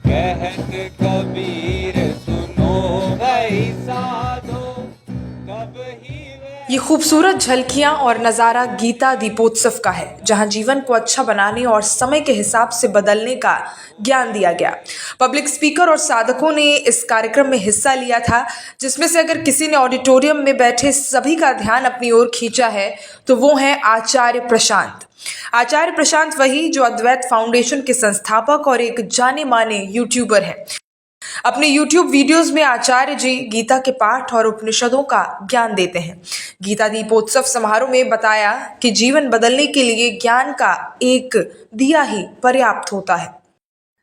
कहत कबीर सुनो भाई साधो कब ही ये खूबसूरत झलकियां और नज़ारा गीता दीपोत्सव का है, जहां जीवन को अच्छा बनाने और समय के हिसाब से बदलने का ज्ञान दिया गया। पब्लिक स्पीकर और साधकों ने इस कार्यक्रम में हिस्सा लिया था, जिसमें से अगर किसी ने ऑडिटोरियम में बैठे सभी का ध्यान अपनी ओर खींचा है तो वो हैं आचार्य प्रशांत। आचार्य प्रशांत वही जो अद्वैत फाउंडेशन के संस्थापक और एक जाने माने यूट्यूबर हैं। अपने YouTube वीडियोस में आचार्य जी गीता के पाठ और उपनिषदों का ज्ञान देते हैं। गीता दीपोत्सव समारोह में बताया कि जीवन बदलने के लिए ज्ञान का एक दिया ही पर्याप्त होता है।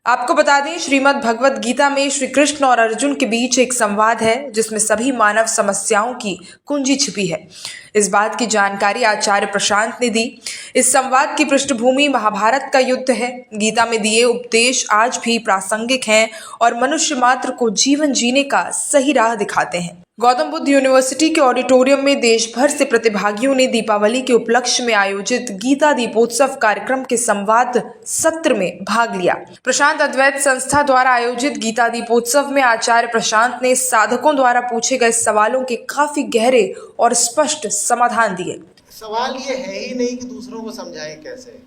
आपको बता दें, श्रीमद् भगवत गीता में श्री कृष्ण और अर्जुन के बीच एक संवाद है, जिसमें सभी मानव समस्याओं की कुंजी छिपी है। इस बात की जानकारी आचार्य प्रशांत ने दी। इस संवाद की पृष्ठभूमि महाभारत का युद्ध है। गीता में दिए उपदेश आज भी प्रासंगिक हैं और मनुष्य मात्र को जीवन जीने का सही राह दिखाते हैं। गौतम बुद्ध यूनिवर्सिटी के ऑडिटोरियम में देश भर से प्रतिभागियों ने दीपावली के उपलक्ष्य में आयोजित गीता दीपोत्सव कार्यक्रम के संवाद सत्र में भाग लिया। प्रशांत अद्वैत संस्था द्वारा आयोजित गीता दीपोत्सव में आचार्य प्रशांत ने साधकों द्वारा पूछे गए सवालों के काफी गहरे और स्पष्ट समाधान दिए। सवाल ये है ही नहीं कि दूसरों को समझाएं कैसे।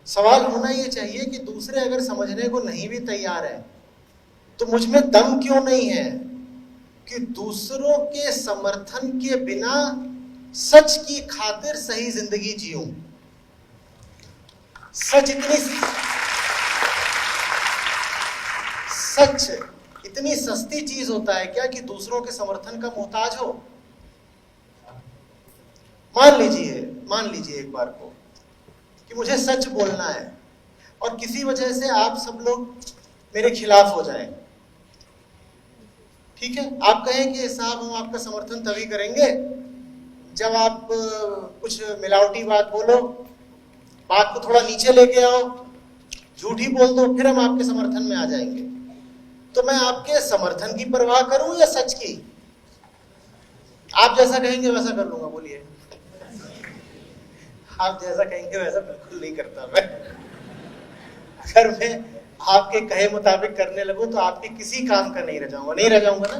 सवाल होना ये चाहिए कि दूसरे अगर समझने को नहीं भी तैयार है तो मुझ में दम क्यों नहीं है कि दूसरों के समर्थन के बिना सच की खातिर सही जिंदगी जीऊं। सच इतनी सस्ती चीज होता है क्या कि दूसरों के समर्थन का मोहताज हो। मान लीजिए एक बार को कि मुझे सच बोलना है और किसी वजह से आप सब लोग मेरे खिलाफ हो जाएं। ठीक है, आप कहें कि साहब हम आपका समर्थन तभी करेंगे जब आप कुछ मिलावटी बात बोलो, बात को थोड़ा नीचे लेके आओ, झूठी बोल दो, फिर हम आपके समर्थन में आ जाएंगे। तो मैं आपके समर्थन की परवाह करूं या सच की? आप जैसा कहेंगे वैसा कर लूंगा। बोलिए। आप जैसा कहेंगे वैसा बिल्कुल नहीं करता मैं। अगर मैं आपके कहे मुताबिक करने लगूं तो आपके किसी काम का नहीं रह जाऊंगा ना।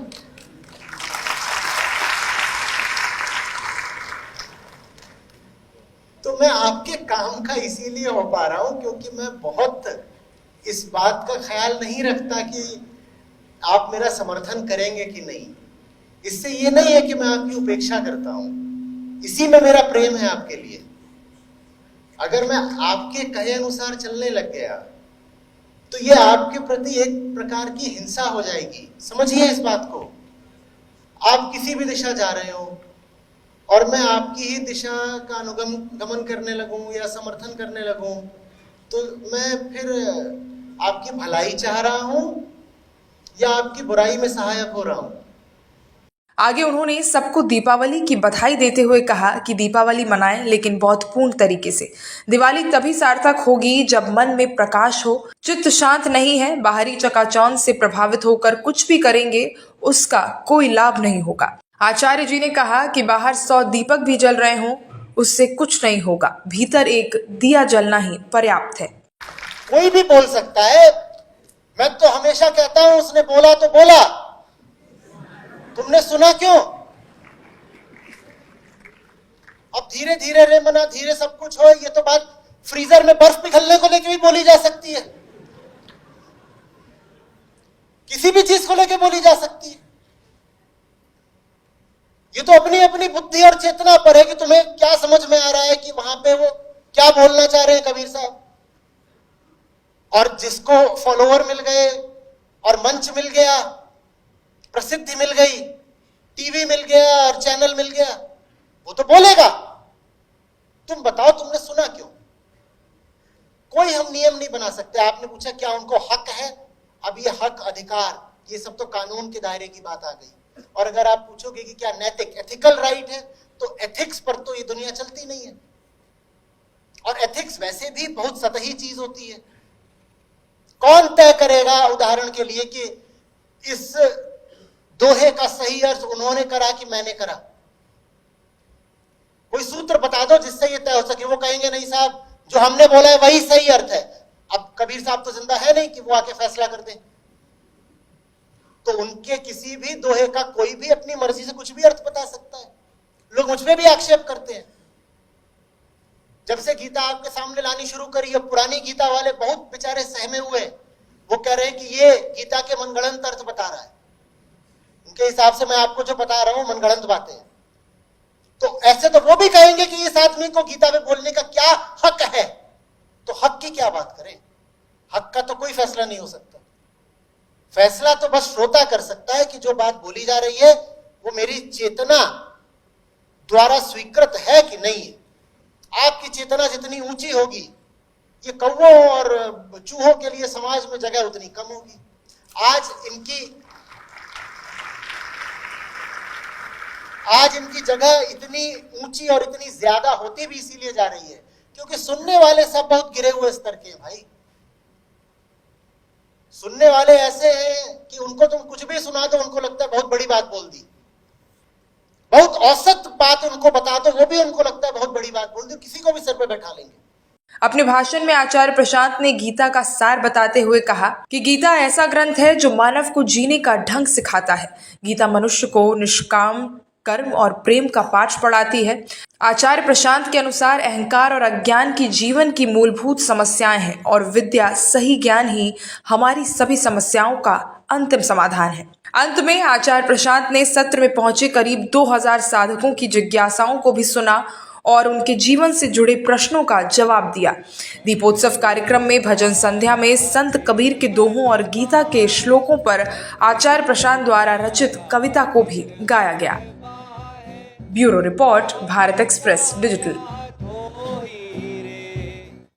तो मैं आपके काम का इसीलिए हो पा रहा हूं क्योंकि मैं बहुत इस बात का ख्याल नहीं रखता कि आप मेरा समर्थन करेंगे कि नहीं। इससे ये नहीं है कि मैं आपकी उपेक्षा करता हूं, इसी में मेरा प्रेम है आपके लिए। अगर मैं आपके कहे अनुसार चलने लग गया तो ये आपके प्रति एक प्रकार की हिंसा हो जाएगी। समझिए इस बात को। आप किसी भी दिशा जा रहे हो और मैं आपकी ही दिशा का अनुगमन करने लगूं या समर्थन करने लगूं तो मैं फिर आपकी भलाई चाह रहा हूं या आपकी बुराई में सहायक हो रहा हूं। आगे उन्होंने सबको दीपावली की बधाई देते हुए कहा कि दीपावली मनाएं, लेकिन बहुत पूर्ण तरीके से। दिवाली तभी सार्थक होगी जब मन में प्रकाश हो, चित्त शांत नहीं है, बाहरी चकाचौंध से प्रभावित होकर कुछ भी करेंगे उसका कोई लाभ नहीं होगा। आचार्य जी ने कहा कि बाहर 100 दीपक भी जल रहे हों उससे कुछ नहीं होगा, भीतर एक दिया जलना ही पर्याप्त है। कोई भी बोल सकता है। मैं तो हमेशा कहता हूं उसने बोला तो बोला, तुमने सुना क्यों? अब धीरे धीरे रे मना धीरे सब कुछ हो, ये तो बात फ्रीजर में बर्फ पिघलने को लेकर भी बोली जा सकती है, किसी भी चीज को लेकर बोली जा सकती है। ये तो अपनी अपनी बुद्धि और चेतना पर है कि तुम्हें क्या समझ में आ रहा है कि वहां पे वो क्या बोलना चाह रहे हैं कबीर साहब। और जिसको फॉलोअर मिल गए और मंच मिल गया, प्रसिद्धि मिल गई, टीवी मिल गया और चैनल मिल गया, वो तो बोलेगा। तुम बताओ तुमने सुना क्यों? कोई हम नियम नहीं बना सकते। आपने पूछा क्या उनको हक है? अब ये हक अधिकार ये सब तो कानून के दायरे की बात आ गई। और अगर आप पूछोगे कि क्या नैतिक एथिकल राइट है तो एथिक्स पर तो ये दुनिया चलती नहीं है। और एथिक्स वैसे भी बहुत सतही चीज होती है। कौन तय करेगा उदाहरण के लिए कि इस दोहे का सही अर्थ उन्होंने करा कि मैंने करा? कोई सूत्र बता दो जिससे ये तय हो सके। वो कहेंगे नहीं साहब जो हमने बोला है वही सही अर्थ है। अब कबीर साहब तो जिंदा है नहीं कि वो आके फैसला कर दें, तो उनके किसी भी दोहे का कोई भी अपनी मर्जी से कुछ भी अर्थ बता सकता है। लोग मुझ पे भी आक्षेप करते हैं। जब से गीता आपके सामने लानी शुरू करी है, पुरानी गीता वाले बहुत बेचारे सहमे हुए हैं। वो कह रहे हैं कि ये गीता के मनगढ़ंत अर्थ बता रहा है। उनके हिसाब से मैं आपको जो बता रहा हूं मनगढ़ंत बातें हैं। तो ऐसे तो वो भी कहेंगे कि इस आदमी को गीता में बोलने का क्या हक है। तो हक की क्या बात करें, हक का तो कोई फैसला नहीं हो सकता। फैसला तो बस श्रोता कर सकता है कि जो बात बोली जा रही है वो मेरी चेतना द्वारा स्वीकृत है कि नहीं है। आपकी चेतना जितनी ऊंची होगी, ये कौवों और चूहों के लिए समाज में जगह उतनी कम होगी। आज इनकी जगह इतनी ऊंची और इतनी ज्यादा होती भी इसीलिए जा रही है क्योंकि सुनने वाले सब बहुत गिरे हुए स्तर के हैं भाई। सुनने वाले ऐसे हैं कि उनको तुम कुछ भी सुना दो, उनको लगता है बहुत बड़ी बात बोल दी। बहुत औसत बात उनको बता दो, वो भी उनको लगता है बहुत बड़ी बात बोल दी, किसी को भी सर पे बैठा लेंगे। अपने भाषण में आचार्य प्रशांत ने गीता का सार बताते हुए कहा कि गीता ऐसा ग्रंथ है जो मानव को जीने का ढंग सिखाता है। गीता मनुष्य को निष्काम कर्म और प्रेम का पाठ पढ़ाती है। आचार्य प्रशांत के अनुसार अहंकार और अज्ञान की जीवन की मूलभूत समस्याएं हैं और विद्या सही ज्ञान ही हमारी सभी समस्याओं का अंतिम समाधान है। अंत में आचार्य प्रशांत ने सत्र में पहुंचे करीब 2000 साधकों की जिज्ञासाओं को भी सुना और उनके जीवन से जुड़े प्रश्नों का जवाब दिया। दीपोत्सव कार्यक्रम में भजन संध्या में संत कबीर के दोहों और गीता के श्लोकों पर आचार्य प्रशांत द्वारा रचित कविता को भी गाया गया। Bureau report, Bharat express digital.